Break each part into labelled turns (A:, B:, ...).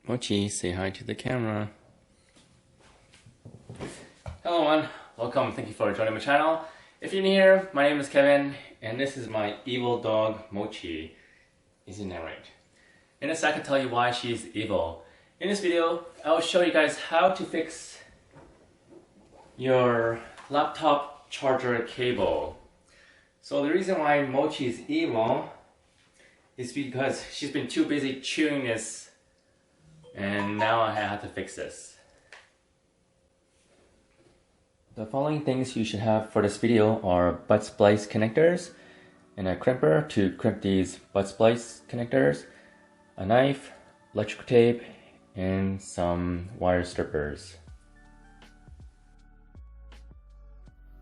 A: Mochi, say hi to the camera. Hello everyone, welcome, thank you for joining my channel. If you're new here, my name is Kevin, and this is my evil dog, Mochi. Isn't that right? In a second, I'll tell you why she's evil. In this video, I'll show you guys how to fix your laptop charger cable. So the reason why Mochi is evil is because she's been too busy chewing this, and now I have to fix this. The following things you should have for this video are butt splice connectors, and a crimper to crimp these butt splice connectors, a knife, electrical tape, and some wire strippers.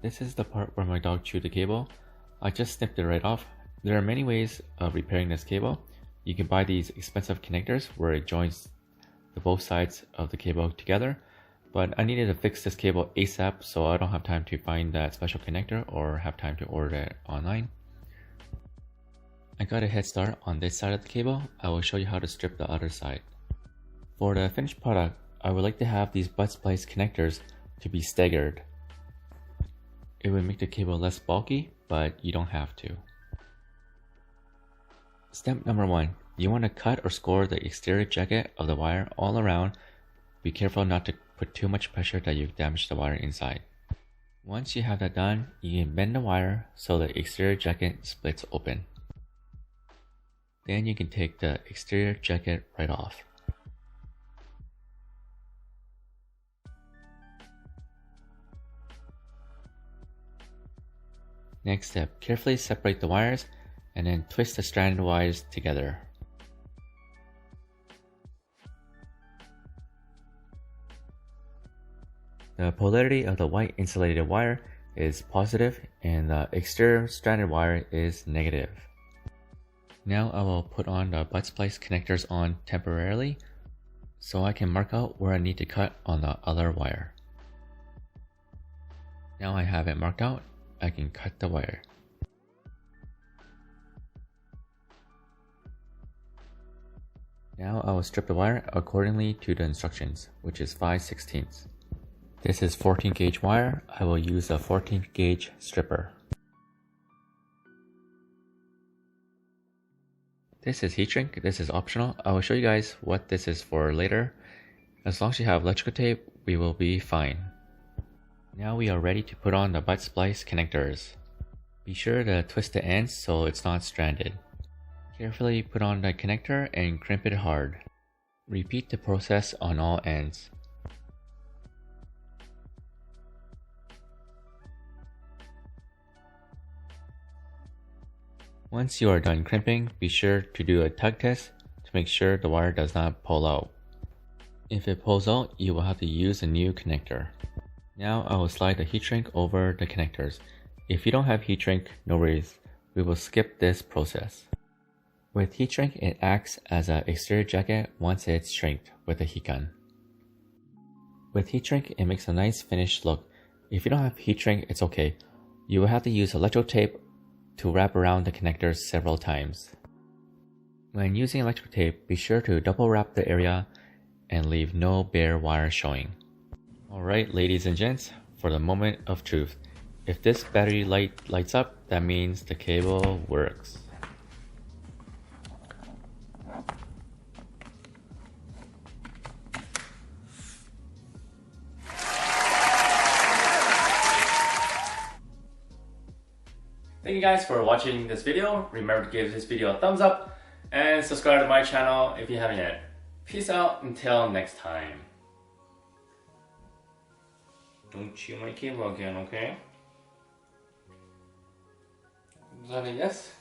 A: This is the part where my dog chewed the cable. I just snipped it right off. There are many ways of repairing this cable. You can buy these expensive connectors where it joins the both sides of the cable together, but I needed to fix this cable ASAP, so I don't have time to find that special connector or have time to order it online. I got a head start on this side of the cable. I will show you how to strip the other side. For the finished product, I would like to have these butt splice connectors to be staggered. It would make the cable less bulky, but you don't have to. Step number 1. You want to cut or score the exterior jacket of the wire all around. Be careful not to put too much pressure that you damage the wire inside. Once you have that done, you can bend the wire so the exterior jacket splits open. Then you can take the exterior jacket right off. Next step, carefully separate the wires and then twist the stranded wires together. The polarity of the white insulated wire is positive and the exterior stranded wire is negative. Now I will put on the butt splice connectors on temporarily so I can mark out where I need to cut on the other wire. Now I have it marked out, I can cut the wire. Now I will strip the wire accordingly to the instructions, which is 5/16. This is 14 gauge wire. I will use a 14 gauge stripper. This is heat shrink. This is optional. I will show you guys what this is for later. As long as you have electrical tape, we will be fine. Now we are ready to put on the butt splice connectors. Be sure to twist the ends so it's not stranded. Carefully put on the connector and crimp it hard. Repeat the process on all ends. Once you are done crimping, be sure to do a tug test to make sure the wire does not pull out. If it pulls out, you will have to use a new connector. Now I will slide the heat shrink over the connectors. If you don't have heat shrink, no worries. We will skip this process. With heat shrink, it acts as an exterior jacket once it's shrinked with a heat gun. With heat shrink, it makes a nice finished look. If you don't have heat shrink, it's okay. You will have to use electrical tape to wrap around the connectors several times. When using electrical tape, be sure to double wrap the area and leave no bare wire showing. Alright, ladies and gents, for the moment of truth. If this battery light lights up, that means the cable works. Thank you guys for watching this video. Remember to give this video a thumbs up and subscribe to my channel if you haven't yet. Peace out until next time. Don't chew my cable again, okay? Is that a yes?